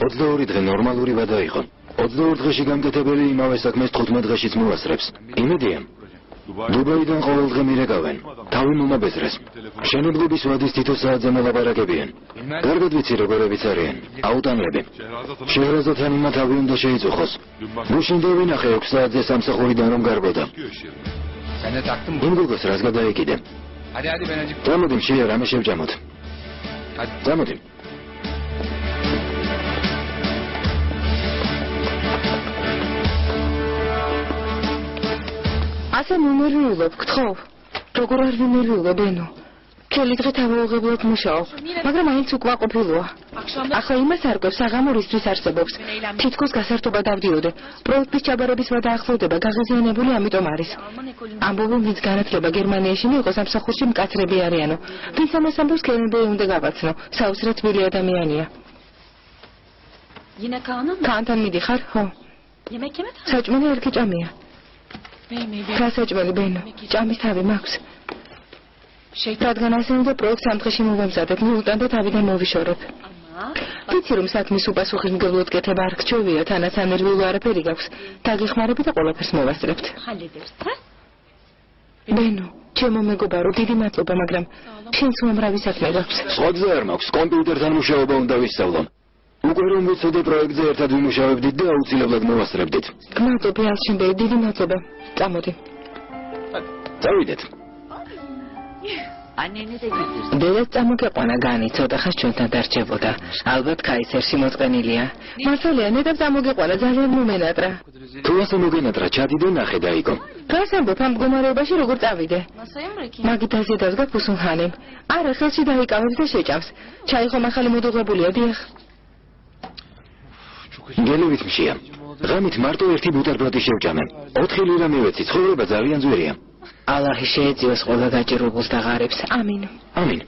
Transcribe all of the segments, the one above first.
ოდლოური დღე ნორმალური ვადა იყო. 22 დღეში გამკეთებელი იმავე საქმეს 15 დღეშიც მოასწრებს. იმედია. დუბაიდან ყოველ დღე მირეკავენ. თავი მომაბეზრეს. მშენებლობის ვადის თითო საათზე მოლაპარაკებიან. კარგად ვიცი როგორებიც არიან. აუტანლები. შეჰრაზადთან იმა თავი უნდა შეიწუხოს. გუშინდე ვინახე 6 საათზე სამსახურიდან რომ გარბოდა. იმ გოგოს რას გადაეკიდე? წამოდი მშია რამე შევჭამოთ. წამოდი. ასე მომერვილობ, გთხოვ. როგორ არ ვიმერვილო, ბენო. მთელი დღე თავაუღებლად მუშაობ, მაგრამ მაინც უკმაყოფილოა. ახლა იმას არკვევს საღამორისთვის არსებობს. თითქოს გასართობა დავდიოდე. პროექტის ჩაბარების ვადა ახლოვდება, გაღიზიანებული ამიტომ არის. ამბობენ, ვინც განათლება გერმანიაში მიიღო, სამსახურში მკაცრები არიანო. ვინც ამას ამბობს, KMB უნდა გავაცნო. საოცრად თბილი ადამიანია. კანთან მიდიხარ? ხო. საჭმელი არ გიჭამია. გასაჭმელი ბენო, ჭამის თავი მაქვს. რადგან ასე უნდა პროექტს ამ დღეში მოვამზადებ, მიუტან და თავიდან მოვიშორებ. ვიცი რომ საქმის უპასუხისმგებლოდ კეთება არ გრჩევია, თანაც ანერვიულ არაფერი გაქვს. დაგეხმარები და ყველაფერს მოვასწრებთ. ბენო, ჩემო მეგობარო, დიდი მადლობა, მაგრამ შენც უამრავი საქმე გაქვს. სხვა გზა არ მაქვს, კომპიუტერთან მუშაობა უნდა ვისწავლო. უკვე რომ ვიცოდე პროექტზე ერთად ვიმუშავებდით და აუცილებლად მოვასწრებდით. გმადლობ, ალჩინბე, დიდი მადლობა. წამოდი. წავიდეთ. დედაც წამოგეყვანა განი, ცოტა ხანს ჩვენთან დარჩებოდა. ალბათ კაისერში მოწყენილია. მართალია, ნედამ წამოგეყვანა, ძალიან მომენატრა. თუ ასე მოგენატრა, ჩადი და ნახე დაიგო. რას ამბობ ამ მდგომარეობაში როგორ წავიდე? მაგით აზიედავს გაფუსუნჰანემ. არა, ხელში დაიკავებს და შეჭამს. ჩაი ხომ ახალი მოდუღებულია, დიახ. გელივით მშია. ღამით მარტო ერთი ბუტერბროდი შევჭამე. 4 ლირა მივეცი, ცხოვრება ძალიან ძვირია. ალაჰი შეეწიოს ყველა გაჭირებულს და ღარებს. ამინ. ამინ.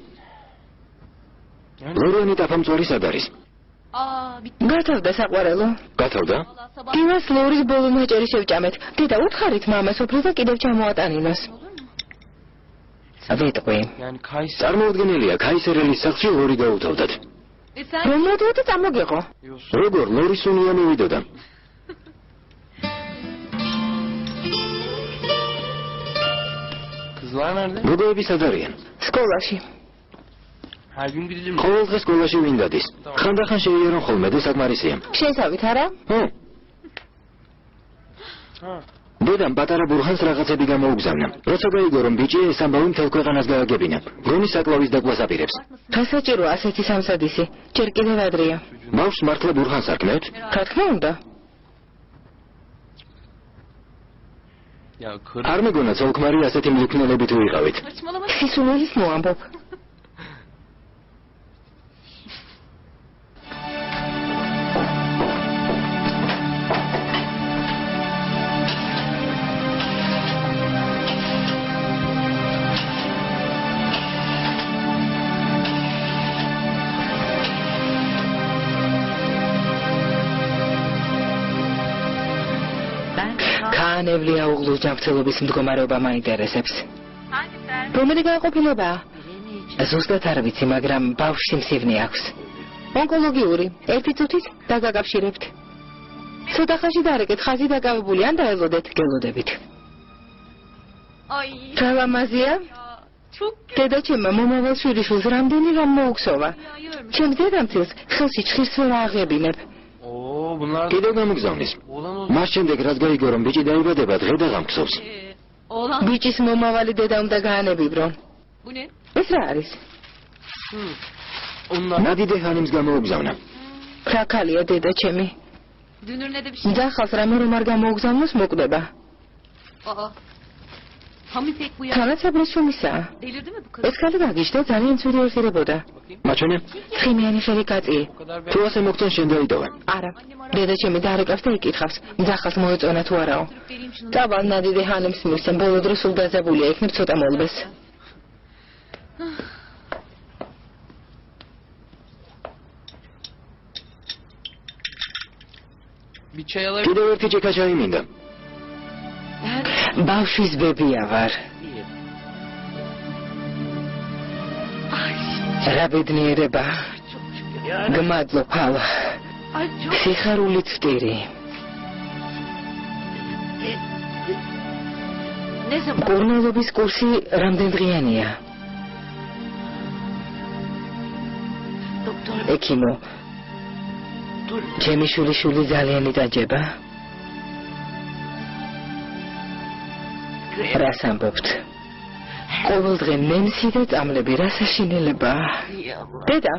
ლორიანი დაფამწვარი სად არის? გათავდა საყვარელო. გათავდა? დილას ლორის ბოლო ნაჭერი შევჭამეთ. დედა უთხარით მამას უფრე და კიდევ ჩამოატანინოს. ვიტყვი. წარმოუდგენელია, კაისერელის სახლში ლორი გაუთავდათ. რომ მოდიოდი წამოგეყო. როგორ ლორის უნია მივიდოდა? გოგოები სად არიან? სკოლაში. ყოველ დღე სკოლაში ვინ დადის? ხანდახან შეიერონ ხოლმე და საკმარისია. შენსავით არა? ხო. დედამ პატარა ბურხანს რაღაცები გამოუგზავნა. როცა გაიგო რომ ბიჭი ეს ამბავი მთელ ქვეყანას გააგებინა. გონი საკლავის დაკვას აპირებს. გასაჭიროა ასეთი სამსადისი. ჯერ კიდევ ადრეა. ბავშვს მართლა ბურხანს არქმევთ? რა თქმა უნდა. არ მეგონა ცოლქმარი ასეთი მლიქნელებით ვიყავით. სისულელით მოამბობ. ნევლია უღლუს ჯანმრთელობის მდგომარეობა მაინტერესებს. რომელი გააყოფილებაა? ზუსტად არ ვიცი, მაგრამ ბავშვი სიმსივნე აქვს. ონკოლოგიური, ერთი წუთით დაგაკავშირებთ. ცოტა ხანში დარეკეთ, ხაზი დაკავებული, ან დაელოდეთ, გელოდებით. რა ლამაზია? დედაჩემმა მომავალ შვილიშვილს რამდენი რამ მოუგსოვა. ჩემს დედამცილს ხელში ჭხირს ვერ ააღებინებ. კიდევ გამოგზავნის. მას შემდეგ რაც გაიგო რომ ბიჭი დაიბადება, დღე დაღამგსოვს. ბიჭის მომავალი დედა უნდა გაანებიბრონ. ეს რა არის? ნადიდე ჰანიმს გამოუგზავნა. რა ქალია დედაჩემი? ძახავს რამე რომ არ გამოუგზავნოს მოკვდება. თანაცებრის შუმისაა. ეს ქალი გაგიჟდა ძალიან ცუდი ეხირებოდა. მაჩვენე? ცხიმიანი ხელი კაცი. თუ ასე მოგწონს შენ დაიტოვე. არა, დედაჩემი დაარეკავს და იკითხავს, ძახას მოეწონა თუ არაო. წავალ ნადიდე ჰანიმს მისცემ, ბოლო დროს სულ დაძაბულია, იქნებ ცოტა მოლბეს. კიდევ ერთი ჭიქა ჩაი მინდა. ბავშვის ბებია ვარ. რა ბედნიერება. გმადლობ ალა. სიხარულით ვტირი. კურნალობის კურსი რამდენდღიანია? ექიმო, ჩემი შული ძალიან იტაჯება. რას ამბობთ? ყოველდღე ნემსი და წამლები, რა საშინელება. დედა.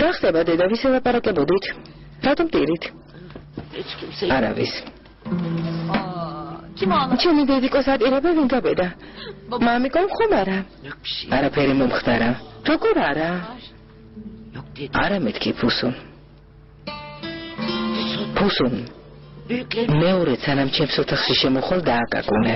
რა ხდება დედა, ვის ელაპარაკებოდით? რატომ ტირით? არავის. ჩემი დედიკოს ატირება ვინ გაბედა? მამიკომ ხომ არა? არაფერი მომხდარა. როგორ არა? არა მეთქი ფუსუნ. ფუსუნ. მეორე სანამ ჩემს ოთახში შემოხვალ დააკაკუნე.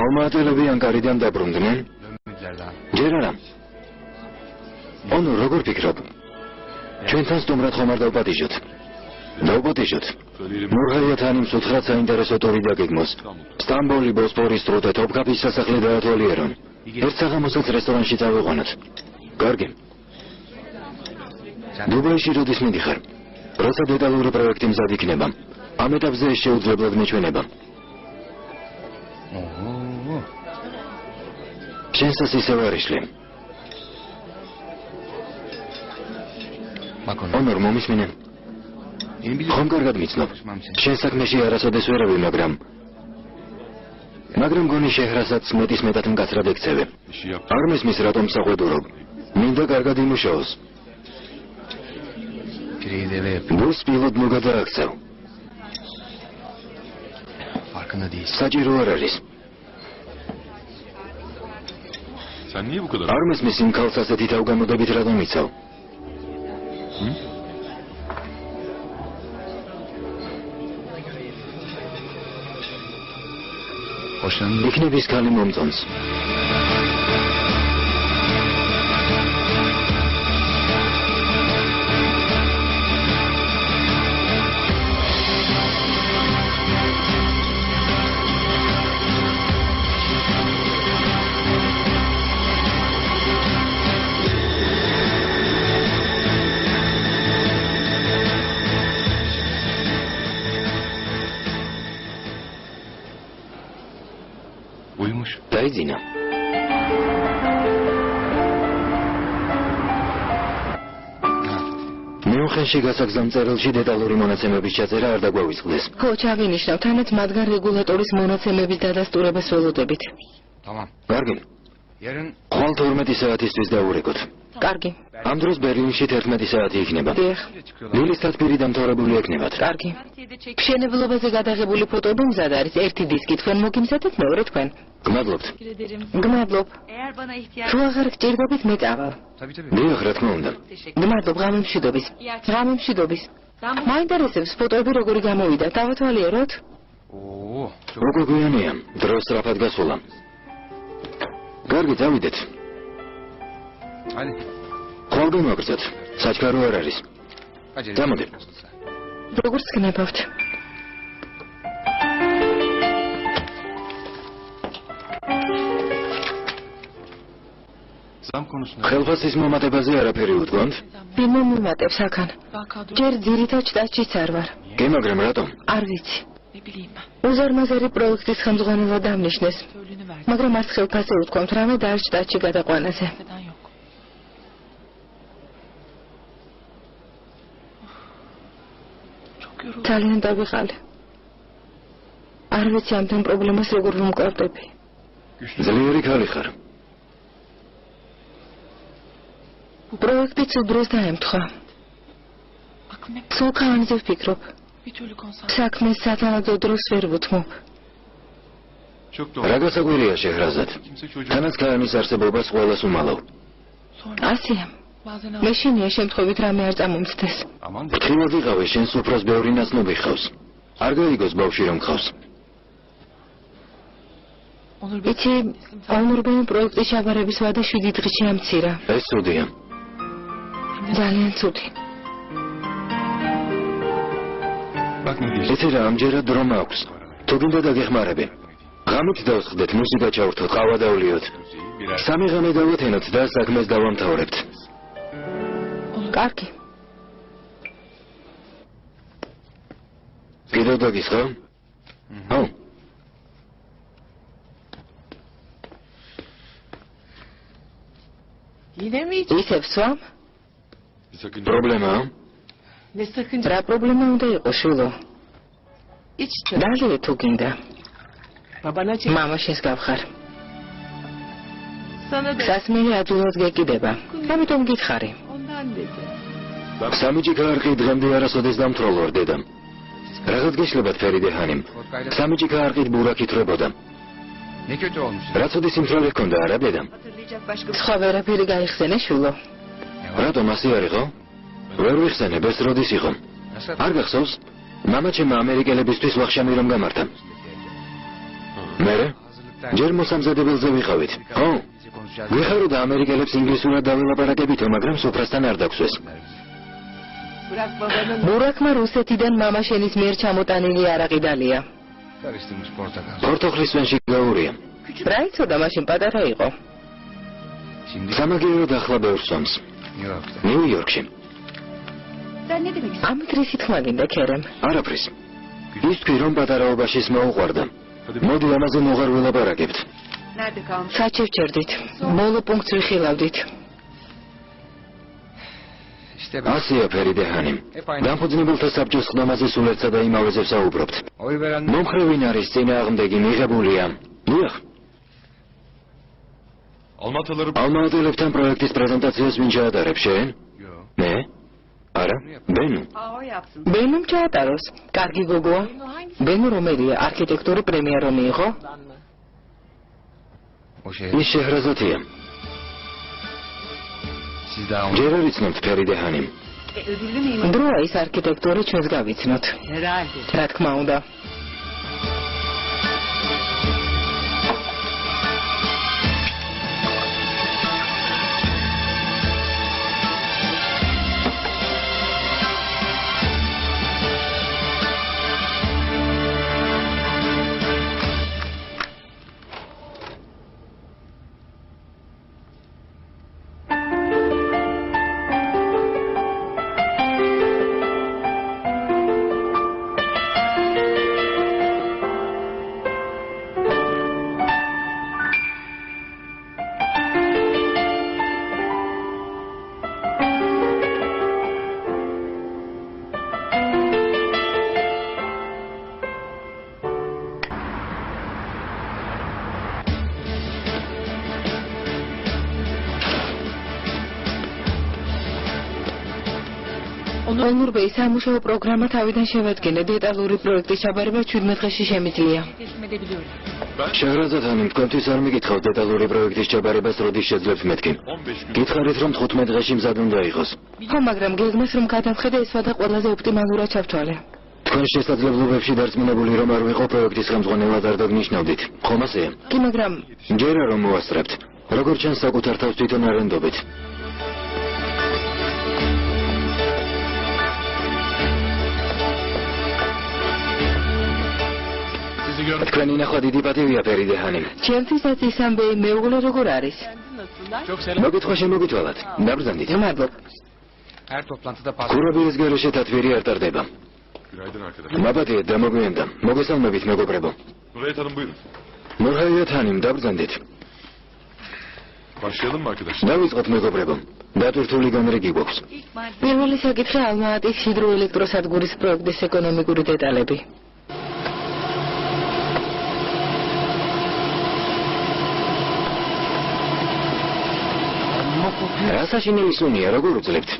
ალმატელები ანკარიდან დაბრუნდნენ? ჯერ არა. ონო, როგორ ფიქრობ? ჩვენთან სტუმრად ხომ არ დავპატიჟოთ? დავპატიჟოთ. მურღაიათანი მსუთხრად საინტერესო ტური დაგეგმოს. სტამბოლი, ბოსფორის სრუტე, თოფქაფის სასახლე დაათვალიერონ. ერთ საღამოსაც რესტორანში წავიყვანოთ. კარგი. დუბაიში როდის მიდიხარ? როცა დეტალური პროექტი მზად იქნება. ამ ეტაპზე ეს შეუძლებლად მეჩვენება. შენსაც ისევ არ იშლი. ონორ, მომისმინე. ხომ კარგად მიცნობ. შენ საქმეში არასოდეს ვერავი, მაგრამ გონი შეჰრასაც მეტად მკაცრად ექცევი. არ მესმის რატომ საყვედურობ. მინდა კარგად იმუშაოს. ბუს პილოტ მოგადააქცევ. საჭირო არ არის. არ მესმის იმ ქალს ასეთი თავგამოდებით რატომ იცავ? იქნების ქალი მომწონს. დაიძინა. მეუხენში გასაგზამ წერილში დეტალური მონაცემების ჩაწერა არ დაგვაუწყდეს. ხო, ჩავინიშნავ, თანაც მათგან რეგულატორის მონაცემების დადასტურებას ველოდებით. კარგი. ხვალ 12 საათისთვის დაურეკოთ. კარგი. ამ დროს ბერლინში 11 საათი იქნება. დიახ. ლილის პირი დამთავრებული ექნებათ. კარგი. მშენებლობაზე გადაღებული ფოტოები მზად არის. ერთი დისკი თქვენ მოგიმზადეთ, მეორე თქვენ. გმადლობთ. გმადლობ. თუ აღარ გჭირდებით, მე წავალ. დიახ, რა თქმა უნდა. გმადლობ, გამემშვიდობის. გამემშვიდობის. მაინტერესებს ფოტოები როგორი გამოვიდა, დავათვალიეროთ? უკვე გვიანია, დრო სწრაფად გასულა. კარგი, წავიდეთ. ხვალ გამაგრძოთ, საჩქარო არ არის. გამოდი. როგორც გნებავთ. ხელფასის მომატებაზე არაფერი უთქვამთ? ვინ მომიმატებს აქან? ჯერ ძირითად შტატშიც არ ვარ. კი, მაგრამ რატომ? არ ვიცი. უზარმაზარი პროექტის ხელმძღვანელად დამნიშნეს. მაგრამ არც ხელფასზე უთქვამთ რამე და არც შტატში გადაყვანაზე. ძალიან დავიღალე. არ ვიცი ამ თან პრობლემას როგორ ვიმკარდები. ძლიერი ქალი ხარ. პროექტი ცუდროს დაემთხვა. სულ ქანზე ვფიქრობ. საქმეს სათანადო დროს ვერ ვუთმობ. რა გასაკვირია შეჰრაზად? თანაც ქანის არსებობას ყველას უმალავ. ასია. მე შინია შემთხვევით რამე არ წამომცდეს. ფრთხილად იყავე, შენს უფროს ბევრი ნაცნობი ხავს. არ გაიგოს ბავშვი რომ ხავს. იცი, ონურბენ პროექტის ჩაბარების ვადა 7 დღეში ამცირა. ეს ცუდია. ძალიან ცუდი. იცი რა, ამჯერად დრო მაქვს. თუ გინდა დაგეხმარები. ღამით დავსხდეთ, მუსიკა ჩავრთოთ, ყავა დავლიოთ. 3 ღამე დავათენოთ და საქმეს დავამთავრებთ. კარგი. კიდევ დაგისხა? ო. ისევ სვამ? პრობლემაა? რა პრობლემა უნდა იყოს, შულო? დალე თუ გინდა. მამა შენს გავხარ. სასმელი ადვილად გეკიდება. ამიტომ გითხარი. სამიჯიკა არყი დღემდე არასოდეს დამთროლვარ დედამ. Rahat geçlebat Feride Hanım. Samicik arqid burak itreboda. Ne kötü olmuş. Ratsudi simtrave konda ara dedem. სხვა ვერაფერი გაიხსენე შულო. Ratom asi ariqo? ვერ ვიხსენე, ეს როდის იყო? არ გახსოვს? მამაჩემ ამერიკელებისთვის ვახშამი რომ გამართა. მერე? ჯერ მოსამზადებელზე ვიყავით. ხო? ვიხარო და ამერიკელებს ინგლისურად დავილაპარაკებითო, მაგრამ სუფრასთან არ დაგსვეს. ბურაკმა რუსეთიდან მამაშენის მიერ ჩამოტანილი არაყი დალია. პორტოხლისვენში გაურია. რა იცოდა მაშინ პატარა იყო. სამაგიეროდ ახლა ბევრს სვამს. ნიუ-იორკში. ამით რისი თქმა გინდა ქერემ? არაფრის. ის თქვი რომ პატარაობაში მოუყვარდა. მოდი ამაზე მოღარ ვილაპარაკებთ. საჩევჩერდით. ბოლო პუნქტს ვიხილავდით. ასია ფერიდე ჰანიმ. დამფუძნებელთა საბჭოს ხდომაზე სულ ერთსა და იმავეზე საუბრობთ. მომხრევინ არის წინააღმდეგი მიღებულია. დიახ. ალმატელებთან პროექტის პრეზენტაციას ვინ ჩაატარებს შენ? მე? არა, ბენუ. ბენუმ ჩაატაროს. კარგი გოგოა. ბენუ რომელია? არქიტექტური პრემია რომ მიიღო? ის შეჰრაზადია. ჯერ არ იცნობთ ფერიდე ჰანიმ. დროა ის არქიტექტორი ჩვენს გავიცნოთ. რა თქმა უნდა. ონურბეი სამუშაო პროგრამა თავიდან შევადგენე. დეტალური პროექტის ჩაბარება 17 დღეში შემიძლია. შეჰრაზად ჰანიმ, თქვენთვის არ მიგითხავთ დეტალური პროექტის ჩაბარებას როდის შეძლებთ მეთქი. გითხარით რომ 15 დღეში მზად უნდა იყოს. ხო, მაგრამ გეგმას რომ გადავხედე, ეს ვადა ყველაზე ოპტიმალურად ჩავთვალე. თქვენ შესაძლებლობებში დარწმუნებული რომ არ ვიყო პროექტის ხელმძღვანელად არ დაგნიშნავდით. ხომ ასეა? კი, მაგრამ ჯერა რომ მოასწრებთ. როგორ ჩანს საკუთარ თავს თვითონ არენდობით. თქვენი ნახვა დიდი პატივია ფერიდე ჰანიმ. ჩემთვისაც ის ამბეი მეუღლე როგორ არის? მოგითხვა შემოგითვალათ. დაბრძანდით. მადლობა. ქურაბირის გარეშე თათვირი არ ტარდება. მაბადია დამოგვიანდა. მოგესალმებით მეგობრებო. მურჰაიათ ჰანიმ, დაბრძანდით. დავიწყოთ მეგობრებო. დატვირთული განრიგი გვაქვს. პირველი საკითხი ალმა-ატის ჰიდროელექტროსადგურის პროექტის ეკონომიკური დეტალები. რა საშინელი სუნია, როგორ უძლებთ?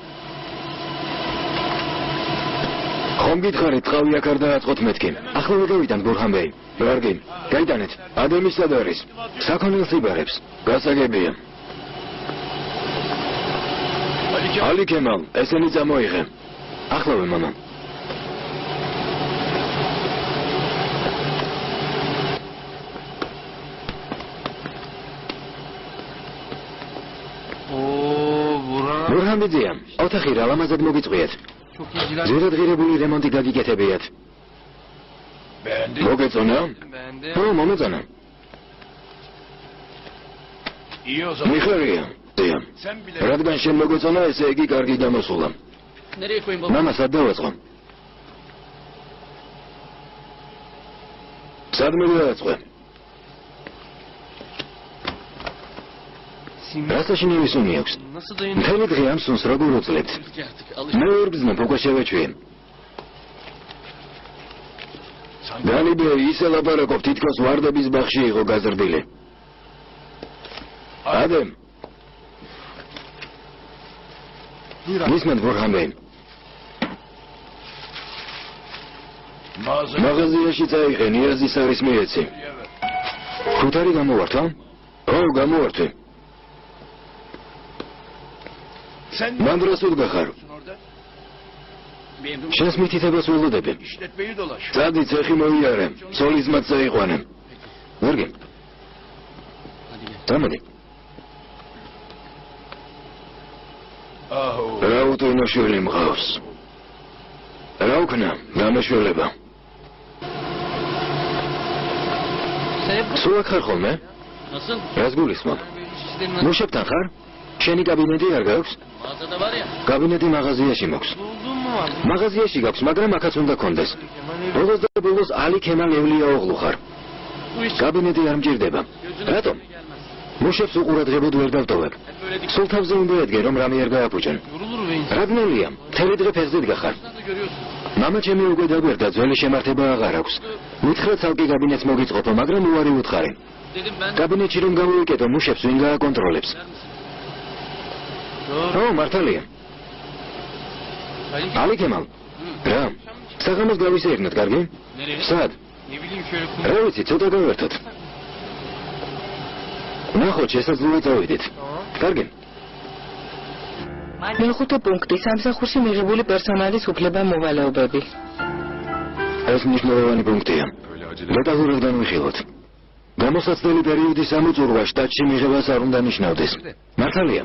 ხომ გითხარით, ტყავი აქ არ დააწყოთ მეთქი. ახლა ვიგავიდან ბურჰანბეი. ვარგი, გაიტანეთ. ადამის სად არის? საქონელს იბარებს. გასაგებია. ალი ქემალ, ესენი წამოიღე. ახლავე მამა. ბურჰან ბიძია, ოთახი რა ლამაზად მოგიწყვიეთ. ძირადღირებული რემონტი გაგიკეთებიათ. მოგეწონა? ო, მომეწონა. მიხარია, დია. რადგან შენ მოგეწონა, ესე იგი კარგი გამოსულა. მამა, სად დავაწყო? სადმე დავაწყო? რასაში ნივისუნი აქვს? მთელი დღე ამ სუნს როგორ უძლებთ? მე ვერ გძნობ, უკვე შევეჩვიე. განიბე ისე ლაპარაკობ, თითქოს ვარდების ბაღში იყო გაზრდილი. ადემ. მისმენთ ბურჰანბეი. მაღაზიაში წაიღე, ნიაზის არის მიეცი. ხუთარი გამოვართ, ა? ო, გამოვართვი. მან დროს უდგახარ. შენს მითითებას ველოდები. წადი ცეხი მოიარე, ცოლისმაც წაიყვანე. ვერგი. დამოდი. რა უტვინო შვილი მყავს. რა უკნა, დამაშველება. სულ აქ ხარ ხოლმე? რას გულისხმობ? მუშებთან ხარ? შენი კაბინეტი არ გაქვს? კაბინეტი მაღაზიაში მაქვს. მაღაზიაში გაქვს, მაგრამ აქაც უნდა კონდეს. ბოლოს და ბოლოს ალი ქემალ ევლია ოღლუ ხარ. კაბინეტი არ მჭირდება. რატომ? მუშებს უყურადღებოდ ვერ დავტოვებ. სულ თავზე უნდა ედგე, რომ რამე არ გააფუჭენ. რაგნოლია, მთელი დღე ფეხზე დგახარ. მამა ჩემი უკვე დაგვერდა, ძველი შემართება აღარ აქვს. მითხრა ცალკე კაბინეტს მოგიწყობო, მაგრამ უარი უთხარი. კაბინეტში რომ გავუიკეთო, მუშებს ვინ გააკონტროლებს? ო, მართალია. ალი ქემალ. რა? საღამოს გავისეირნოთ, კარგი? სად? რა ვიცი, ცოტა გავერთოთ. ნახოთ, შესაძლოა წავიდეთ. კარგი? მეხუთე პუნქტი, სამსახურში მიღებული პერსონალის უფლება-მოვალეობები. ეს მნიშვნელოვანი პუნქტია. დეტალურად განვიხილოთ. გამოსაცდელი პერიოდის ამოწურვა შტატში მიღებას არ უნდა ნიშნავდეს. მართალია.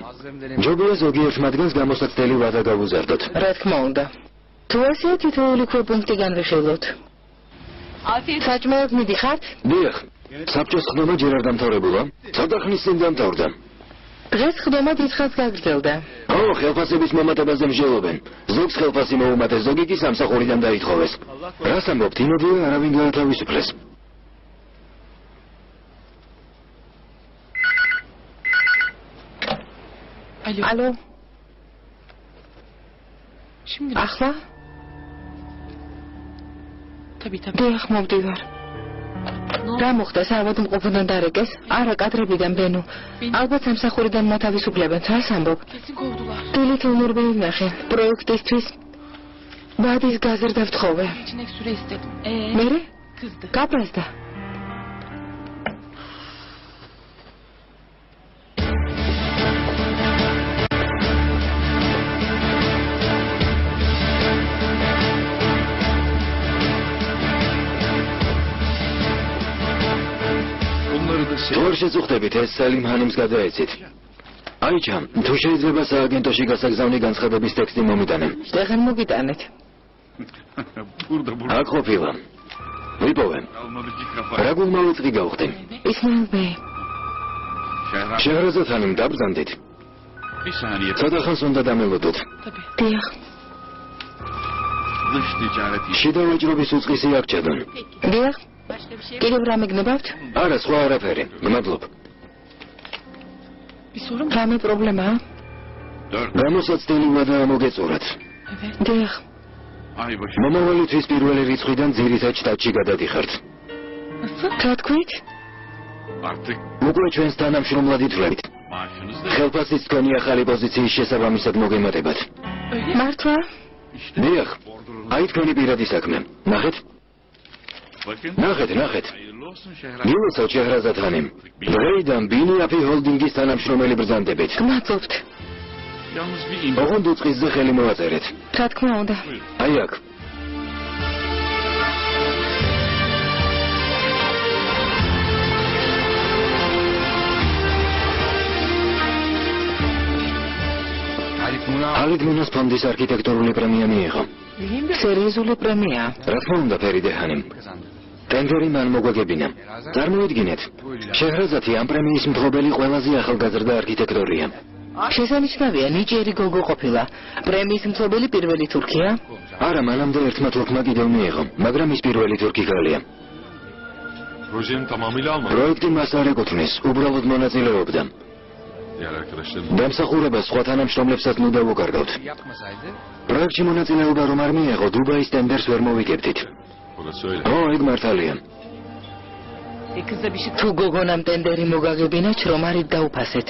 ჯობია ზოგიერთ მათგანს გამოსაცდელი ვადა გავუზარდოთ. რა თქმა უნდა. თუ ასეა თითოეული ქვეპუნქტი განვიხილოთ. საჭმელად მიდიხართ? დიახ. საბჭოს ხდომა ჯერ არ დამთავრებულა. ცოტა ხნის წინ დამთავრდა. დღეს ხდომა დიდხანს გაგრძელდა. ო, ხელფასების მომატებაზე მსჯელობენ. ზოგს ხელფასი მოუმატეს, ზოგი კი სამსახურიდან დაითხოვეს. რას ამბობთ, იმედია არავინ გაათავისუფლეს. ალო. ახლა? დიახ, მოვდივარ. რა მოხდა, საავადმყოფოდან დარეკეს? არა, კადრებიდან ბენო. ალბათ სამსახურიდან მოთავისუფლებენ, რას ამბობ? დილით უნურბელი ნახე, პროექტისთვის ბადის გაზრდა ვთხოვე. მერე? გაბრაზდა. თუ არ შეწუხდებით, ეს სალიმ ჰანიმს გადაეცით. აიჩა, თუ შეიძლება სააგენტოში გასაგზავნი განცხადების ტექსტი მომიტანე. შეხან მოგიტანეთ. აქ ყოფილა. ვიპოვე. რა გულმოვიწყი გავხდი? ისმაილ ბეი. შეჰრაზად ჰანიმ, დაბრძანდით. ცოტა ხანს უნდა დამელოდოთ. დიახ. შიდა ვაჭრობის უწყისი აქ ჩადონ. დიახ. კიდევ რამე გნებავთ? არა, სხვა არაფერი. გმადლობ. რამე პრობლემაა? გამოსაცდელი ვადა მოგეწურათ. დიახ. მომავალი თვის პირველი რიცხვიდან ძირითად შტატში გადადიხართ. რა თქვით? უკვე ჩვენს თანამშრომლად ითვლებით. ხელფასის თქვენი ახალი პოზიციის შესაბამისად მოგემატებათ. მართლა? დიახ. აი თქვენი პირადი საქმე. ნახეთ. ნახეთ. მილოცავ შეჰრაზად ჰანიმ. დღეიდან ბინიაფი ჰოლდინგის თანამშრომელი ბრძანდებით. გმადლობთ. ოღონდ უწყისზე ხელი მოვაწერეთ. რა თქმა უნდა. აი აქ. ალით მუნას ფონდის არქიტექტურული პრემია მიიღო. სერიოზული პრემია. რა თქმა უნდა, ფერიდე ხანიმ. ტენდერი მან მოგვაგებინა. წარმოიდგინეთ, შეჰრაზადი ამ პრემიის მფლობელი ყველაზე ახალგაზრდა არქიტექტორია. შესანიშნავია, ნიჭიერი გოგო ყოფილა. პრემიის მფლობელი პირველი თურქია? არა, მანამდე ერთმა თურქმა კიდევ მიიღო, მაგრამ ის პირველი თურქი ქალია. პროექტი მას არ ეკუთვნის, უბრალოდ მონაწილეობდა. დამსახურებას სხვა თანამშრომლებსაც ნუ დავუკარგავთ. პროექტში მონაწილეობა რომ არ მიეღო, დუბაის ტენდერს ვერ მოვიგებდით. ეგ მართალია. თუ გოგონამ ტენდერი მოგაგებინა, რომ არ დაუფასეთ.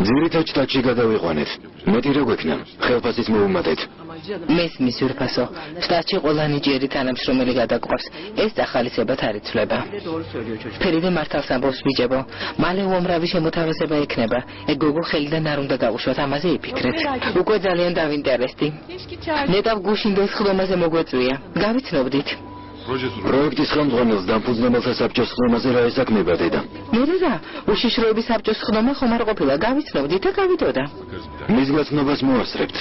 ძირითად შტატში გადავიყვანეთ. მეტი რა გვექნა, ხელფასიც მოუმატეთ. მესმის ვირფასო, შტატში ყველა ნიჭიერი თანამშრომელი გადაყვარს. ეს ახალისებად არ იცვლება. ფერიდე მართალს ამბობს ბიჭებო, მალე უამრავი შემოთავაზება ექნება. ეგ გოგო ხელიდან არ უნდა გავუშვათ, ამაზე იფიქრეთ. უკვე ძალიან დავინტერესდი. ნეტავ გუშინდეს ხდომაზე მოგვეწვია. გავიცნობდით. პროექტის ხელმძღვანელს დამფუძნებელთა საბჭოს ხდომაზე რა ესაქმება დედა? მერე რა, უშიშროების საბჭოს ხდომა ხომ არ ყოფილა, გავიცნობდით და გავიდოდა. მის გაცნობას მოასწრებთ.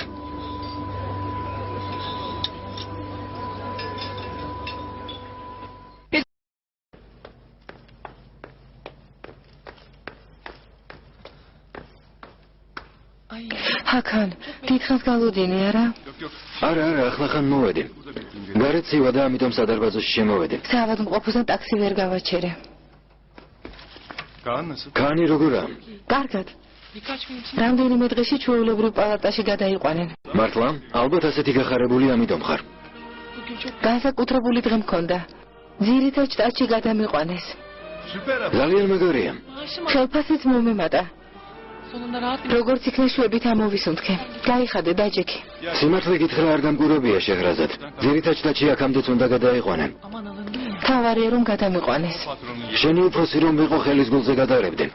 ჰაკან, დიდხანს galudini არა? არა, ახლა ხან მოვედი. გარეთ ცივა და ამიტომ სადარბაზოში შემოვედი. საავადმყოფოსთან ტაქსი ვერ გავაჩერე. კანი როგორა? კარგად. რამდენიმე დღეში ჩვეულებრივ პალატაში გადაიყვანენ. მართლა? ალბათ ასეთი გახარებული ამიტომ ხარ. განსაკუთრებული დღე მქონდა. ძირითად შტატში გადამიყვანეს. ძალიან მაგარია. ხელფასიც მომემატა. როგორც იქნა შვებით ამოვისუნთქე. გაიხადე დაჯექი. სიმართლე გითხრა არ გამგურებია შეჰრაზად. ძირითად შტატში აქამდეც უნდა გადაიყვანენ. თავარია რომ გადამიყვანეს. შენი უფროსი რომ ვიყო ხელის გულზე გადარებდნენ.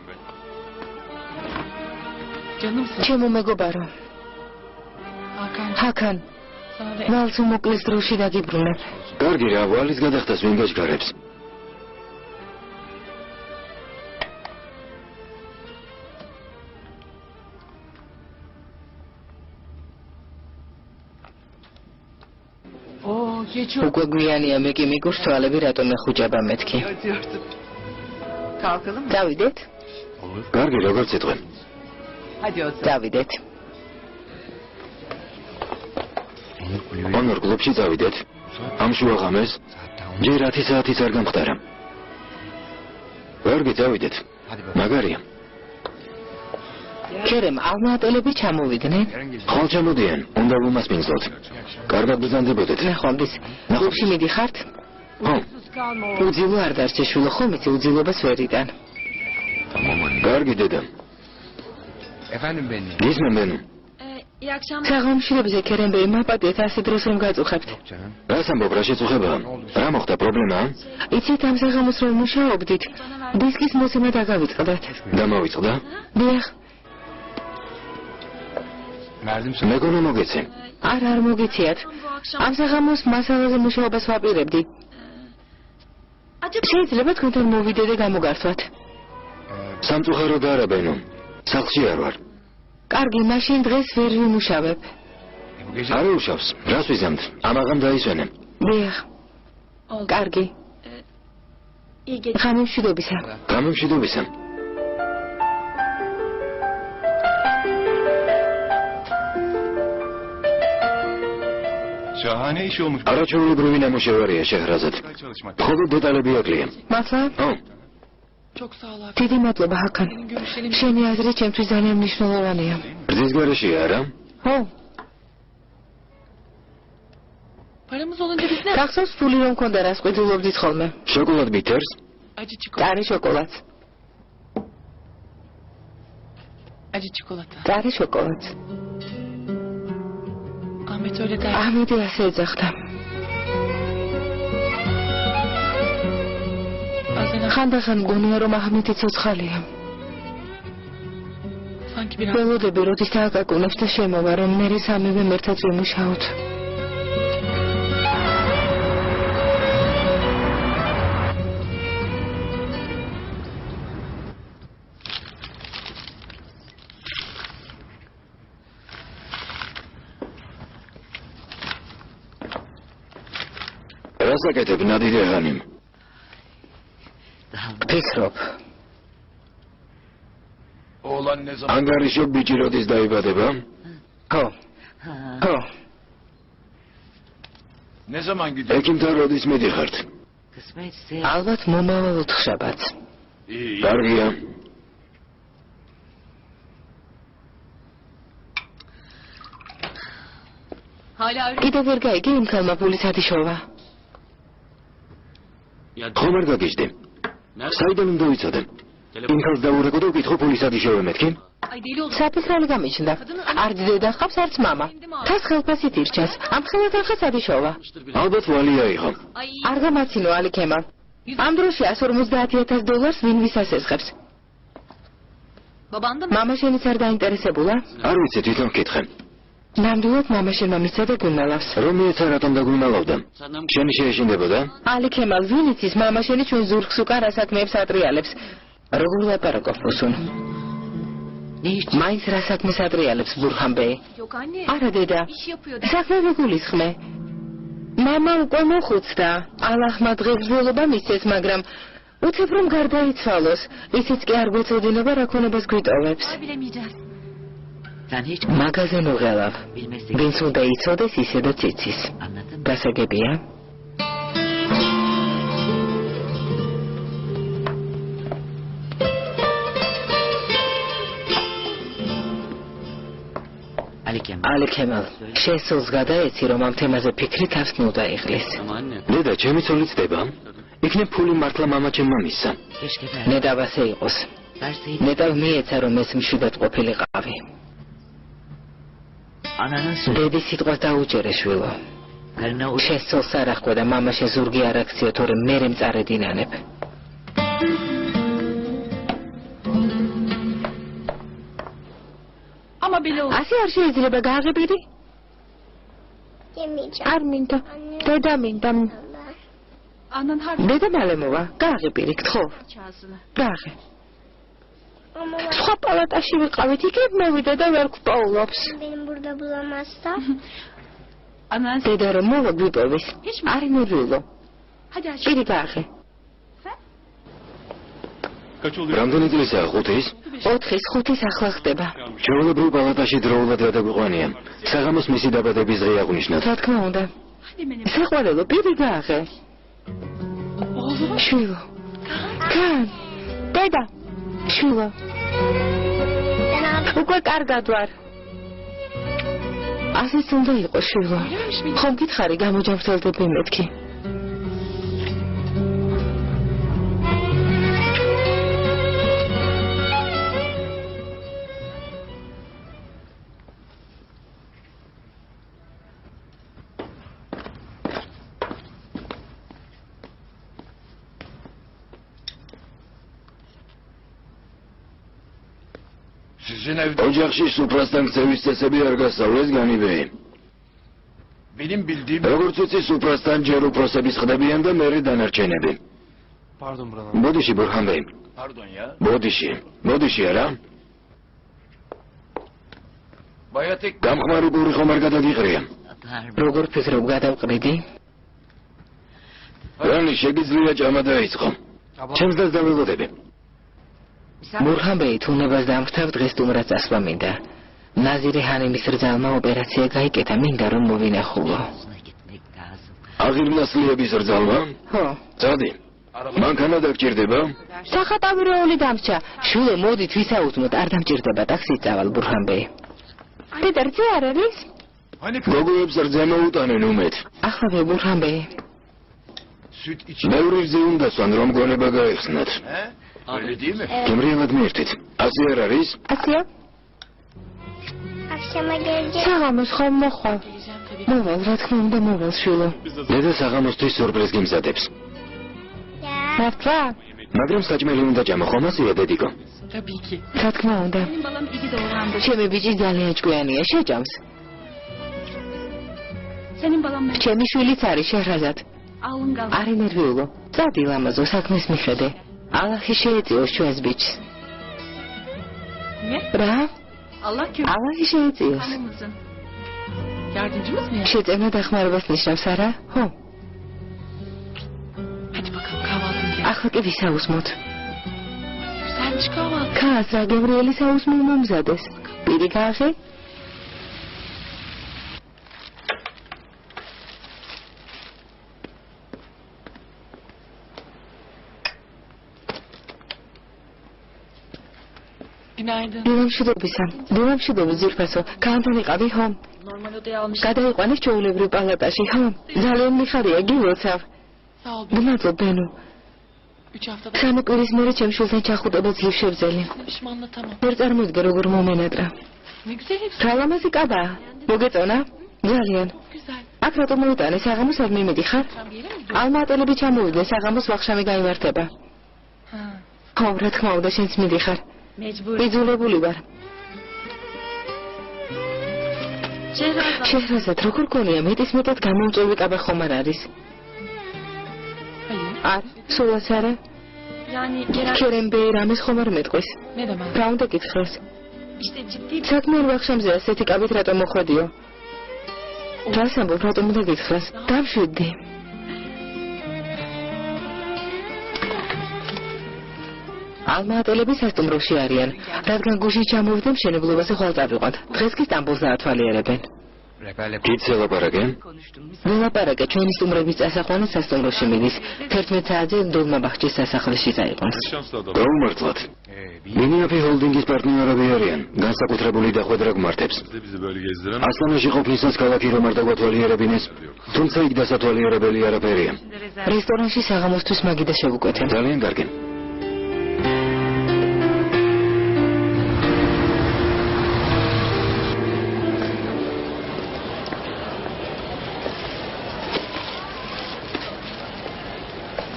ჩემო მეგობარო. ჰაკან. ვალს უმოკლეს დროში დაგიბრუნებ. კარგი რა, ვალის გადახდას ვინ გაჩქარებს? უკვე გვიანია მე კი მიგურს თვალები რატომ ეხუჭება მეთქი. დავიდეთ? კარგი, როგორც იტყვი. დავიდეთ. ანორ კლუბში დავიდეთ. ამ შუაღამეს ჯერ 10 საათიც არ გამხდარა. კარგი, დავიდეთ. მაგარია. ქერემ, ალმატელები ჩამოვიდნენ? ხვალ ჩამოდიან, უნდა ვუმასპინძლოთ. კარგად ბრძანდებოდეთ. ნახვამდის. კლუბში მიდიხართ? ხო. უძილო არ დარჩე შულო, ხომ იცი უძილობას ვერ იტან. კარგი დედა. გისმენ ბენო. საღამოშრებზე ქერემ ბეი მაპატიეთ ასი დროს რომ გაწუხებთ. რას ამბობ, რა შეწუხებაა? რა მოხდა, პრობლემაა? იცით ამ საღამოს რომ მუშაობდით, დისკის მოსემა დაგავიწყდათ. დამავიწყდა? დიახ. მეგონა მოგეცე. არ მოგეციათ. ამ საღამოს მასალაზე მუშაობას ვაპირებდი. შეიძლება თქვენთან მოვიდე და გამოგართვათ. სამწუხაროდ არა ბენო. სახლში არ ვარ. კარგი, მაშინ დღეს ვერ ვიმუშავებ. არ უშავს. რას ვიზამთ? ამაღამ დაისვენე. დიახ. კარგი. გამომშვიდობისა. გამომშვიდობისა. არაჩვეულებრივი ნამუშევარია შეჰრაზად. მხოლოდ დეტალები აკლია. მართლა? ო. დიდი მადლობა ჰაკან. შენი აზრი ჩემთვის ძალიან მნიშვნელოვანია. ბრძის გარეშეა არა? ხო. გახსოვს ფული რომ მქონდა რას ყიდულობდით ხოლმე? შოკოლად ბითერს? კარი შოკოლადს. კარი შოკოლადს. ამიტომ ასე ეძახდა. ხანდახან მგონია რომ აჰმეთი ცოცხალია. ველოდები როდის დააგაკუნებს და შემოვა, რომ მერე სამივე ერთად ვიმუშაოთ. რასაკეთებ ნადირ ეღანიმ? ფიქრობ. ანგარიშობ ბიჭი როდის დაიბადება? ხო. ხო. ექიმთან როდის მიდიხართ? ალბათ მომავალ ოთხშაბათს. კარგია. კიდევ ვერ გაიგე იმ ქალმა ფულის ადიშოვა. ხომ არ გაგიჟდი? საიდან უნდა ვიცოდე? იმ ქალს დავურეკო და ვკითხო ფულის ადიშოვა მეთქი? საფიქრალი გამიჩნდა. არც დედა ხავს, არც მამა. თას ხელფასით ირჩას. ამ ხელთან ხას ადიშოვა. ალბათ ვალია იყო. არ გამაცინო ალიქემა. ამ დროში $150,000 ვინ ვისას ესხებს? მამა შენიც არ დაინტერესებულა? არ ვიცი, თვითონ ვკითხე. ნამდვილად მამა შენმა მისცა და გვიმალავს. რომ მიეცა რატომ დაგვიმალავდა? შენი შეეშინდებოდა? ალიქემა, ვინ იცის მამა შენი ჩვენ ზურგს უკან რა საქმეებს ატრიალებს? როგორ ლაპარაკობ უსუნ? მაინც რა საქმეს ატრიალებს ბურჰანბეი? არა დედა. საქმე ვიგულისხმე. მამა უკვე მოხუცდა. ალაჰმა დღესდღეობა მისცეს, მაგრამ უცებ რომ გარდაიცვალოს. ისიც კი არ გვეწოდინება რა ქონებას გვიტოვებს. მაგაზე მოღელავ. ვინც უნდა იცოდეს ისედაც იცის. გასაგებია? ალიქემალ, შენ სულს გადაეცი, რომ ამ თემაზე ფიქრი თავს ნუდა იღლის. დედა, ჩემი ცოლი ცდება? იქნებ ფული მართლა მამა ჩემმა მისცა. ნედავასე იყოს. ნედავ მიეცა, რომ ეს მშვიდად ყოფილიყავი. დედის სიტყვას დაუჯერე, შვილო. შენ სულს არ ახკო და მამაშენ ზურგი არ აქციო, თორემ მერე მწარედინანებ. ასე არ შეიძლება გააღებიდი? არ მინდა. დედა მინდა. დედა მალე მოვა. გააღებიდი, გთხოვ. გააღე. სხვა პალატაში ვიყავით, იქნებ მოვიდა და ვერ გვპოულობს. დედა რომ მოვა გვიპოვის. არ მოვიდო. პირი გააღე. რამდენი წლისაა? 5-ის? 4-ის, 5-ის ახლა ხდება. ჩვეულებრივ პალატაში დროულად გადაგვიყვანია. საღამოს მისი დაბადების დღე აღნიშნოთ. რა თქმა უნდა. საყვარელო, პირი გააღე. შვილო. კან. დედა. შვილო. უკვე კარგად ვარ. ასეც უნდა იყოს, შვილო. ხომ გითხარი გამოჯამრთელდები მეთქი? ოჯახში სუფრასთან ქცევის წესები არ გასწავლეს განიბეი. როგორც ვიცი, სუფრასთან ჯერ უფროსების ხდებიან და მერე დანარჩენები. ბოდიში ბურჰანბეი. ბოდიში არა? გამხმარი ბური ხომ არ გადაგიყრია? როგორ ფიქრობ გადავყრიდი? რანი შეგიძლია ჭამა დაიწყო. ჩემს დას დაველოდები. ბურჰანბეი თუნებას დამრთავ დღეს სტუმრად წასვლა მინდა. ნაზირი ჰანიმის რძალმა ოპერაცია გაიკეთა, მინდა რომ მოვინახულო. აღირმლასლიების რძალმა? ხო. წადი. მანქანა დაგჭირდება? სახატავირეული დამრჩა. შვილო, მოდით ვისაუბროთ, არ დამჭირდება ტაქსით წავალ ბურჰანბეი. დედა რძე არ არის? გოგოებს რძე მოუტანენ უმეთ. ახლა ბურჰანბეი. ბევრი რძე უნდა სვან რომ გონება გაეხსნათ. გემრიელად მიერთით. ასე არ არის? ასეა? საღამოს ხომ მოხვალ. მოვალ, რა თქმა უნდა მოვალ, შვილო. დედა საღამოსთვის სიურპრიზ გიმზადებს. მართლა? მაგრამ საჭმელი უნდა ჭამა, ხომ ასეა, დედიკო? Tabii ki. რა თქმა უნდა. Benim balam iyi doğrandı. ჩემი ბიჭი ძალიან ჭკვიანია, შეჭამს. Senin balan mı? ჩემი შვილიც არის შეჰრაზად. Alıngal. არი ნერვიულო. წადი ლამაზო საქმეს მიხედე. ალაჰი შეეწიოს ჩვენს ბიჭს. Ne? რა? Allah kim? ალაჰი შეეწიოს. Hanımızın. Yardımcımız mı ya? შეწევნა დახმარებას ნიშნავს, არა? ხო. Hadi bakalım kahvaltını yap. ახლა კი ვისაუზმოთ. Güzelmiş kahvaltı. ქას რა გევრიელი საუზმო მომზადეს. პირი გააღე? Günaydın. დილამშვიდობისა. დილამშვიდობის ძირფასო. კანთან იყავი, ხო? Normal odaya almış. გადაიყვანეს ჩვეულებრივ პალატაში, ხო? ძალიან მიხარია გილოცავ. Sağ ol. გმადლობ, ბენო. 3 haftada სამი კვირის მერე ჩემ შვილთან ჩახუტება ძლივ შევძელი. pişman anlatamam. ვერ წარმოვიდგე როგორ მომენატრა. Ne güzel hepsi. რა ლამაზი კაბაა. მოგეწონა? ძალიან. Güzel. აქ რატომ მოიტანე საღამოს არ მიმიდიხარ? Sen bir yere mi gidiyorsun? ალმატელები ჩამოვიდნენ საღამოს ვახშამი გაიმართება. Ha. ხო, რა თქმა უნდა, შენც მიდიხარ. Mecbur. იძულებული ვარ. Şehrazat. შეჰრაზად, როგორ გონია მეტის მეტად გამომწვევი კაბა ხომ არ არის? Hayır. არ, სულაც არა. Yani Kerem ქერემ ბეი რამეს ხომ არ მეტყვის? ne demek? რა უნდა გითხრას? İşte ciddi bir საქმიან ვახშამზე ასეთი კაბით რატომ მოხვედიო? რას ამბობ, რატომ უნდა გითხრას? დამშვიდდი. ალმატელები სასტუმროში არიან, რადგან გუშინ ჩამოვიდნენ მშენებლობაზე ხვალ წავიყვანთ. დღეს კი სტამბოლს დაათვალიერებენ. Reperle კიდ ზელაპარაკე? ველაპარაკე ჩვენი სტუმრების წასაყვანად სასტუმროში მიდის. 11 საათზე დოლმაბახჩის სასახლეში წაიყვანს. გაუმართლად. მინიაფი ჰოლდინგის პარტნიორები არიან, განსაკუთრებული დახვედრა გმართებს. bizi böyle gezdiren ასლანაში ყოფნისას ქალაქი რომ არ დაგვათვალიერებინეს, თუმცა იქ დასათვალიერებელი არაფერია. რესტორანში საღამოსთვის მაგიდა შევუკვეთე. ძალიან კარგი.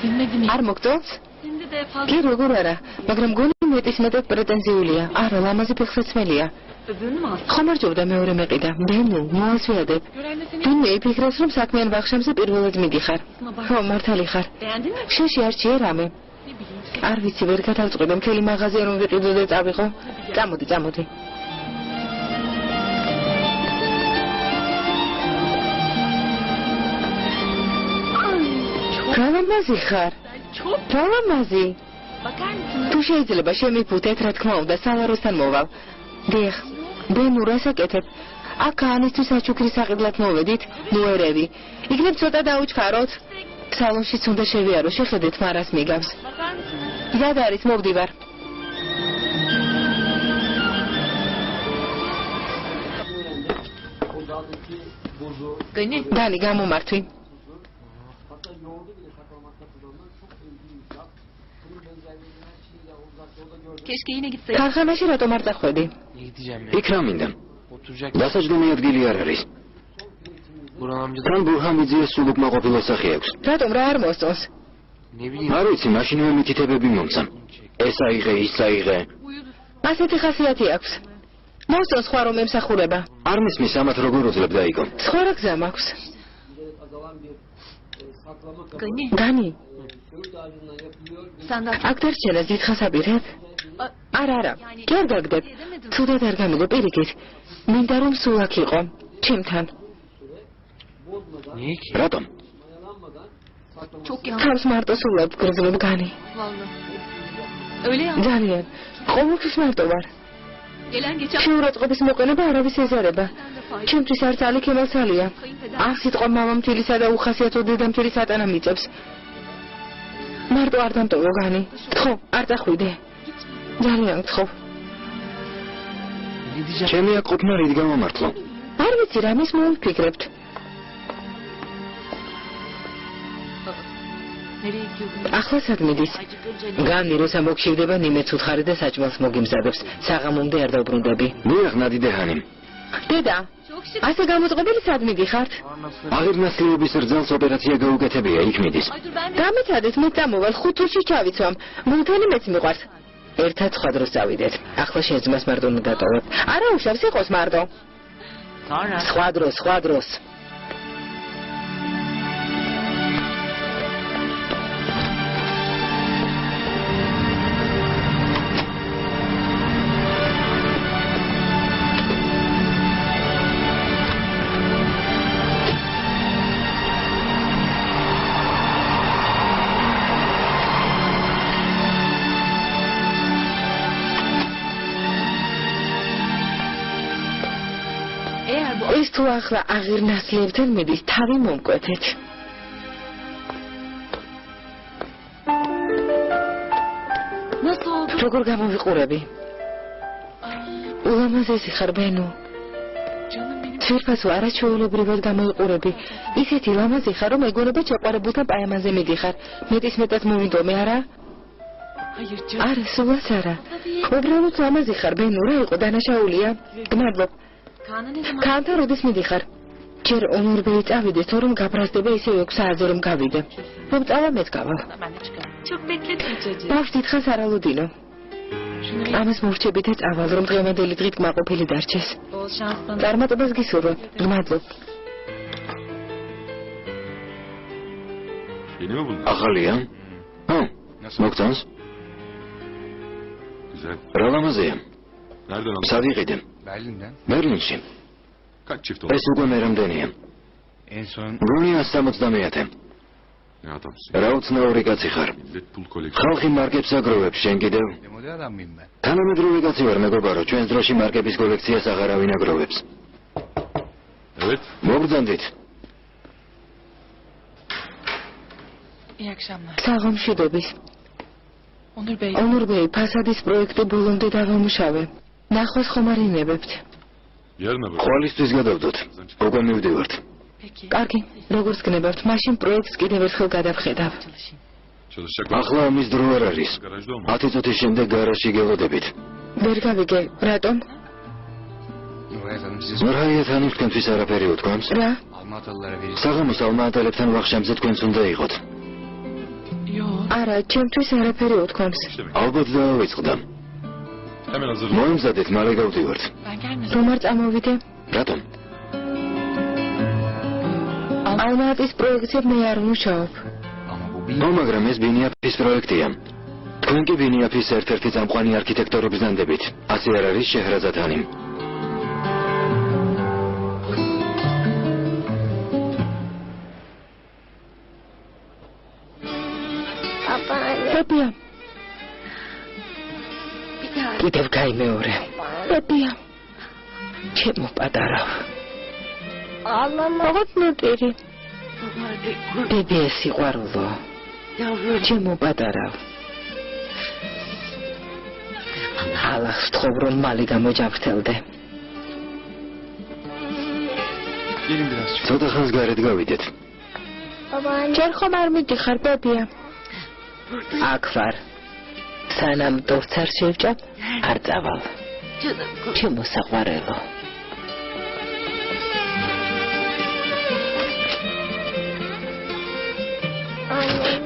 dinledim. არ მოგწონს? Şimdi de fazla კი როგორ არა, მაგრამ გონი მეტის მეტად პრეტენზიულია. არა, ლამაზი ფეხსაცმელია. öbürünü mü alsın? ხომ არ ჭირდა მეორე მეყიდა? ბენო, მოასვიადებ. Gören de seni ბენო იფიქრებს რომ საქმიან ვახშამზე პირველად მიდიხარ. ხო, მართალი ხარ. beğendin mi? შეში არჩიე რამე. Ne bileyim. არ ვიცი, ვერ გადავწყვეტე მთელი მაღაზია რომ ვიყიდო და წავიღო. წამოდი, წამოდი. რა ლამაზი ხარ? Çok. რა ლამაზი? Bakar mısın? თუ შეიძლება შემიფუთეთ, რა თქმა უნდა, სალაროსთან მოვალ. დიახ, ბენო, რასაკეთებ? აქ ანისთვის საჩუქრის საყიდლად მოვედით, ნუ ერევი. იქნებ ცოტა დაუჩქაროთ. სალონშიც უნდა შევიარო, შეხედეთ მარას მიგავს. Bakar mısın? გზად არის, მოვდივარ. Gani. დანი, გამომართვი. Keşke yine gitseydik. ქარხანაში რატომ არ წახვედი? Ne gideceğim ya? იქ რა მინდა? Oturacak. დასაჯდომი ადგილი არ არის. Burhan amca da თან ბურჰამიძიეს სულ უკმაყოფილო სახე აქვს. რატომ რა არ მოსწონს? ne bileyim. არ ვიცი, მაშინვე მითითებები მომცა. ეს აიღე, ის აიღე. Uyudu. ასეთი ხასიათი აქვს. მოსწონს სხვა რომ ემსახურება. არ მისმის ამათ როგორ უძლებ დაიგო. სხვა რა გზა მაქვს? Gani. დანი, Sen daha აქ დარჩენა დიდხანს აპირებ? არა, არა. კი არ გაგდებ. თუდად არ გამიგო პირიქით. მინდა რომ სულ აქ იყო. ჩემთან. Niye ki? რატომ? çok yanlış. თავს მარტო სულად გრძნობ განი. Vallahi. Öyle ya. ძალიან. ყოველთვის მარტო ვარ. Gelen geçen შეურაცხყოფის მოყენება არავის ეზარება. ჩემთვის არც ალი ქემალცალია. არ სიტყვა მამამთილისა და უხასიათო დედამთილის ატანა მიწევს. მარტო არ დამტოვო განი. ხო, არ წახვიდე. ძალიან გთხოვ. Ne diyeceğim? ჩემი აქ ყოფნა რით გამომართლო? არ ვიცი რამის მოვიფიქრებთ. nereye gidiyordun? ახლა სად მიდის? Acıkınca განი როცა მოგშივდება ნიმეც უთხარი და საჭმელს მოგიმზადებს. საღამომდე არ დავბრუნდები. ნიახ ნადიდეჰანი. დედა, çok şık. ასე გამოწყობილი სად მიდიხართ? აღებნასლიობის რძალს ოპერაცია გაუკეთებია, იქ მიდის. Ay dur ben de. გამიცადეთ, მე წამოვალ 5 თვეში ჩავიცვამ. მუნთელი მეც მიყვარს. ერთად სხვა დროს წავიდეთ. ახლა შენ ძმას მარტო უნდა დატოვებ. არა უშავს იყოს მარტო. სხვა დროს. ის თუ ახლა აღირნასლებთან მიდის, თავი მომკვეთეთ. როგორ გამოვიყურები? ულამაზესი ხარ, ბენო. თვირფასო არაჩვეულებრივად გამოიყურები. ისეთი ლამაზი ხარ, რომ ეგონება ჩაყარებულთან პაემანზე მიდიხარ. მეტისმეტად მოვიდომე, არა? არა, სულაც არა. უბრალოდ ლამაზი ხარ, ბენო, რა იყო დანაშაულია? გმადლობ. კანთან როდის მიდიხარ? ჯერ ონორბეი წავიდეს, თუ რომ გაბრაზდება ისე 6 საათზე რომ გავიდე. რომ წავა მეც გავალ. ბავშვ დიდხანს არ ალოდინო. ამას მორჩები და წავალ, რომ დღევანდელი დღით კმაყოფილი დარჩეს. წარმატებას გისურვებ. გმადლობ. ახალია? მოგწონს? რა ლამაზია? სად იყიდე? ბერლინში. ეს უკვე მე რამდენია? რონია 70-ე. რა უცნაური კაცი ხარ. ხალხი მარკებს აგროვებს, შენ კიდევ? თანამედროვე კაცი ვარ, მეგობარო, ჩვენს დროში მარკების კოლექციას აღარავინ აგროვებს. მოგბრძანდით. საღამშვიდობის. ონორბეი, ფასადის პროექტი ბოლომდე დავამუშავე. ნახვას ხომ არ ინებებთ? ხვალისთვის გადავდოთ. უკვე მივდივართ. კარგი, როგორც გნებავთ, მაშინ პროექტს კიდევ ერთხელ გადავხედავ. ახლა ამის დრო არ არის. 10 წუთის შემდეგ გარაჟში გელოდებით. ვერ გავიგე, რატომ? მორაია თან თქვენთვის არაფერი უთქვამს? რა? საღამოს ალმაატელებთან ვახშამზე თქვენც უნდა იყოთ. არა, ჩემთვის არაფერი უთქვამს. ალბათ დავიწყდა. მოიმზადეთ, მალე გავდივართ. რომ არ წამოვიდე? რატომ? ალმაატის პროექტზე მე არ ვმუშაობ. მაგრამ ეს ბინიაფის პროექტია. თქვენ კი ბინიაფის ერთ-ერთი წამყვანი არქიტექტორი ბრძანდებით. ასე არ არის შეჰრაზადანი? პეპია. კიდევ გაიმეორე. პეპია. ჩემო პატარა. ალბათ ნოტირი. ბებიეს სიყვარულო. ჩემო პატარა. ალახს ვთხოვ, რომ მალე გამოჯამრთელდე. ცოტა ხანს გარეთ გავიდეთ. ჯერ ხომ არ მიდიხარ, ბებია? აქ ვარ. სანამ დორც არ შევჭამ, არ წავალ. ჩემო საყვარელო.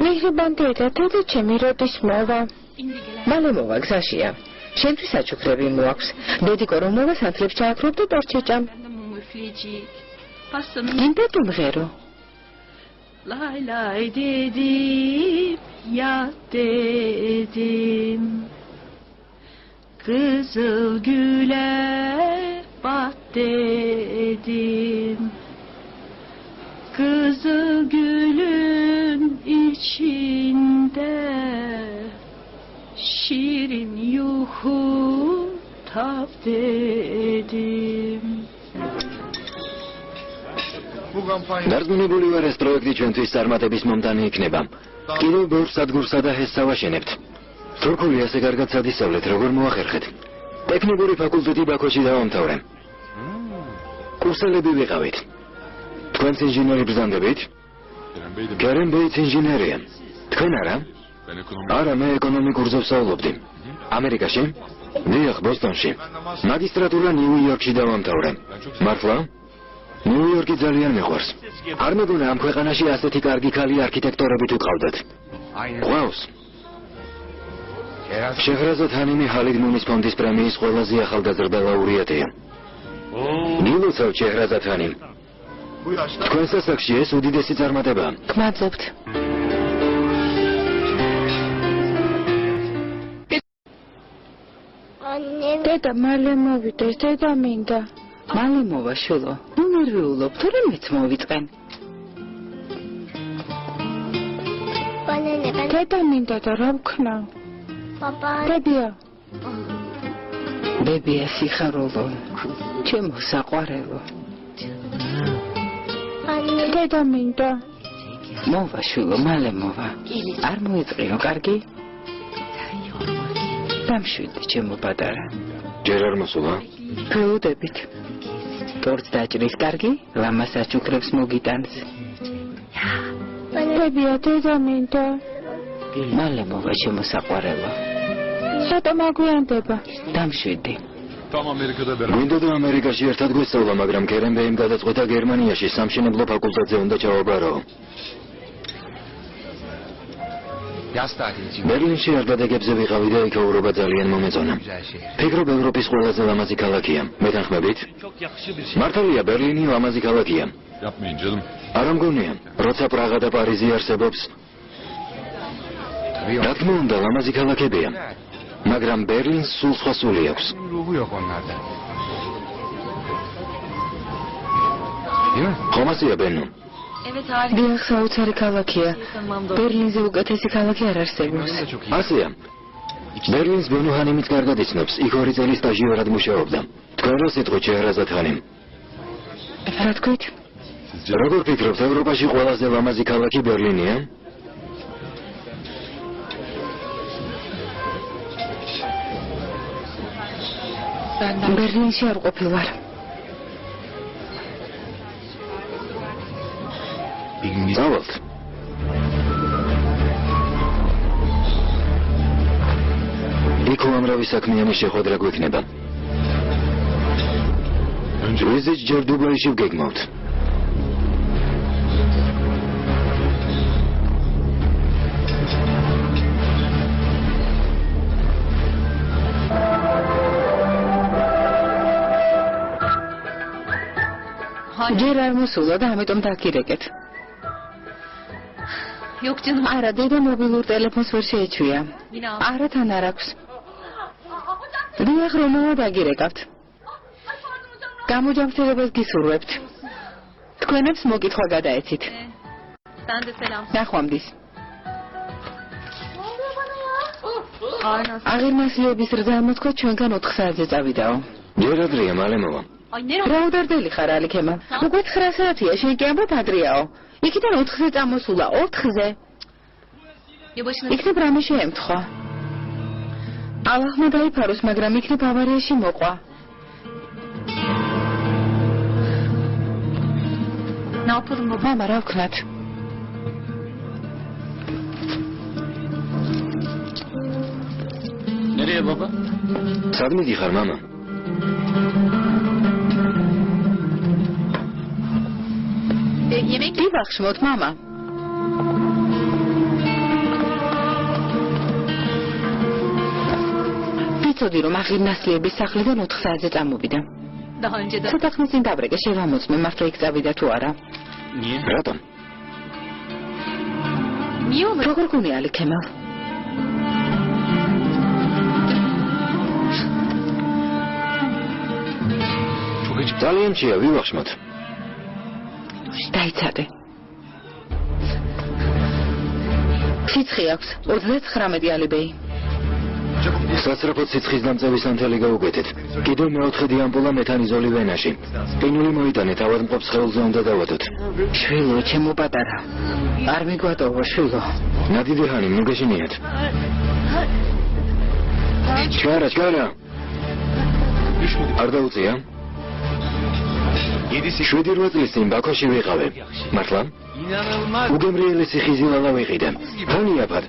მიხრიბან დედა, დედა ჩემი როდის მოვა? მალე მოვა, გზაშია. შენთვის საჩუქრები მოაქვს. დედიკო რომ მოვა, სანთლებს ჩააქრობ და დორც შეჭამ. გინდა თუმღერო? Lay lay dedim, yat dedim. Kızıl güle bat dedim. Kızıl gülün içinde şirin yuhu tap dedim. დარწმუნებული ვარ, ეს პროექტი ჩვენთვის წარმატების მომტანი იქნება. კიდევ ბევრ სადგურსა და ჰესს ავაშენებთ. თურქული ასე კარგად სადისწავლეთ, როგორ მოახერხეთ? ტექნიკური ფაკულტეტი ბაქოში დავამთავრე. კურსელები ვიყავით. თქვენც ინჟინერი ბრძანდებით? კერენ ბეიც ინჟინერია. თქვენ არა? არა, მე ეკონომიკურ ზევს ვსწავლობდი. ამერიკაში? დიახ, ბოსტონში. მაგისტრატურა ნიუ-იორკში დავამთავრე. მართლა? ნიუ-იორკი ძალიან მიყვარს. არ მეგონა ამ ქვეყანაში ასეთი კარგი ქალი არქიტექტორები თუ ყავდათ. ყავს. შეჰრაზად ჰანიმი ჰალიგნუნის ფონდის პრემიის ყველაზე ახალგაზრდა ლაურეატია. მილოცავ შეჰრაზად ჰანიმ. თქვენს ასაკში ეს უდიდესი წარმატებაა. გმადლობთ. დედა მალე მოვიდეს, დედა მინდა. მალე მოვა შვილო. ნუ ნერვიულობ, თორემ მეც მოვიწყენ. დედა მინდა და რა ვქნა? ბებია. ბებია სიხარულო. ჩემო საყვარელო. დედა მინდა. მოვა შვილო, მალე მოვა. არ მოიწყიო, კარგი? დამშვიდე, ჩემო პატარა. ჯერ არ მოსულა? ველოდებით. ტორტს დაჭრის, კარგი? ლამას აჩუქრებს მოგიტანს. ბებია, დედა მინდა. მალე მოვა, ჩემო საყვარელო. ცოტა მაგვიანდება. დამშვიდე. მინდოდა ამერიკაში ერთად გვესწავლა, მაგრამ კერენბეიმ გადაწყვეტა გერმანიაში სამშენებლო ფაკულტეტზე უნდა ჩავაბარო. ბერლინში არ გადაგებზე ვიყავი და იქაურობა ძალიან მომეწონა. ფიქრობ ევროპის ყველაზე ლამაზი ქალაქია. მეთანხმებით? მართალია, ბერლინი ლამაზი ქალაქია. არა მგონია, როცა პრაღა და პარიზი არსებობს. რა თქმა უნდა, ლამაზი ქალაქებია. მაგრამ ბერლინს სულ სხვა სული აქვს. ხომასია ბენო. დიახ, საოცარი ქალაქია. ბერლინზე უკეთესი ქალაქი არ არსებობს. ასეა. ბერლინს ბენო ჰანიმიც კარგად იცნობს. იქ 2 წელი სტაჟიორად მუშაობდა. თქვენ რა სიტყვით შეჰრაზად ჰანიმ? რა თქვით? როგორ ფიქრობთ, ევროპაში ყველაზე ლამაზი ქალაქი ბერლინია? ბერლინში არ ყოფილვარ. დავალთ. იქ უამრავი საქმიანი შეხვედრა გვექნება. ვიზით ჯერ დუბაიში ვგეგმავთ. ჯერ არ მოსულა და ამიტომ დაგირეკეთ. Yok canım. არა, დედა მობილურ ტელეფონს ვერ შეეჩვია. Yine al. არა, თან არ აქვს. დიახ, რომავა დაგირეკავთ. გამოჯამრთელებას გისურვებთ. თქვენებს მოკითხვა გადაეცით. Sen de selam. ნახვამდის. Aynen. აღირმასლების რზა მოთქვა ჩვენგან 4 საათზე წავიდაო. ჯერ ადრეა, მალე მოვა. Ay ne რა უდარდელი ხარ ალიქემა? უკვე 9 საათია, შენ კი ამბობ ადრეაო. იქიდან 4-ზე წამოსულა, 4-ზე. Yılbaşını იქნებ რამე შეემთხვა. ალაჰმა დაიფაროს, მაგრამ იქნებ ავარიაში მოყვა. ne yapalım baba? მამა, რა ვქნათ? Nereye baba? სად მიდიხარ, მამა? Yemek დიბახშმოთ, მამა. ვიცოდი, რომ აღირნასლიების სახლიდან 4 საათზე წამოვიდა. daha önceden. ცოტა ხნის წინ დაბრეკე, შევამოწმე, მართლა იქ წავიდა თუ არა. Niye? რატომ? Niye olur? როგორ გონია ალიქემა? Çok acık. ძალიან ჭია, ვივახშმოთ. დაიცადე. სიცხე აქვს 39 ალიბეი. სასწრაფოდ სიცხის დამწევის ანთელი გაუგეთეთ. კიდევ მეოთხედი ამპულა მეთანიზოლი ვენაში. ყინული მოიტანე, თავად მყოფ სხეულზე უნდა დავადოთ. შვილო, ჩემო პატარა. არ მიგვატოვო, შვილო. ნადიდი ჰანი, ნუ გეშინიათ. ჩქარა, ჩქარა. არ დაუწია? 7-8 წლის წინ ბაქოში ვიყავე. მართლა? İnanılmaz. უგემრიელი სიხიზილალა ვიყიდე. ფონიაფად.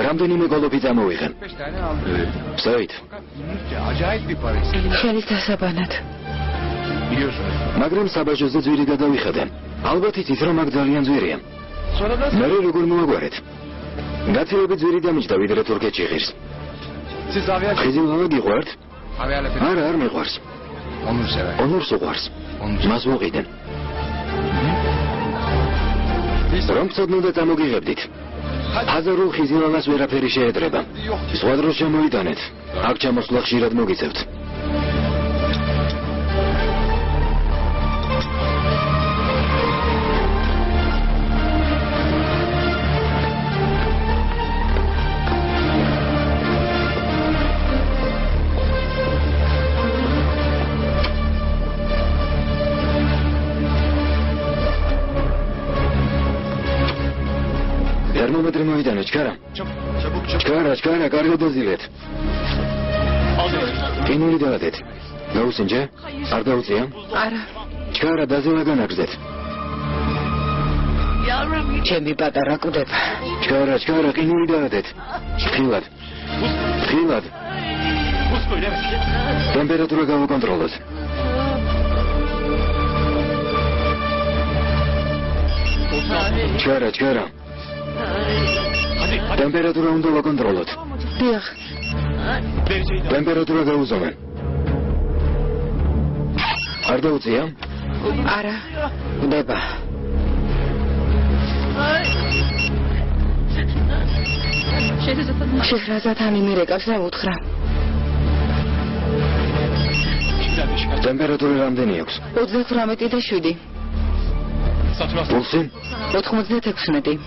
რამდენიმე გოლოფი წამოვიღე. 5 tane aldım. საით? Acayip bir para. ხელის დასაბანად. Biliyorsunuz. მაგრამ საბაჟოზე ძვირი გადავიხადე. ალბათ იცით, რომ აქ ძალიან ძვირია. Sonra da მე როგორ მოვაგვარეთ? გაცილებით ძვირი დამიჯდა, ვიდრე თურქეთში ღირს. Siz aviator. ხიზილალა გიყვართ? Aviator. არა, არ მიყვარს. Onur sever. ონურს უყვარს. Onur. მას ვუყიდენ. რომ ცოდნოდეთ ამოგიღებდით. ჰაზარულ ხიზილალას ვერაფერი შეედრება. სხვა დროს შემოიტანეთ. აქ ჩამოსვლა ხშირად მოგიწევთ. თერმომეტრი მოიტანე, ჩქარა. Çabuk. ჩქარა, კარგად დაზილეთ. ყინული დაადეთ. გაუსინჯე? არ გაუწია? არა, ჩქარა, დაზილა განაგრძეთ. ჩემი პატარა კვდება. ჩქარა, ყინული დაადეთ. ხილად. ტემპერატურა გავაკონტროლოთ. ჩქარა. ტემპერატურა უნდა ვაკონტროლოთ. დიახ, ტემპერატურა გაუზომე. არ დაუწია? არა, კვდება. შეჰრაზად ამიმერეკავს რა უთხრა. ტემპერატურა რამდენი აქვს? 38 და 7. პულსი? 96.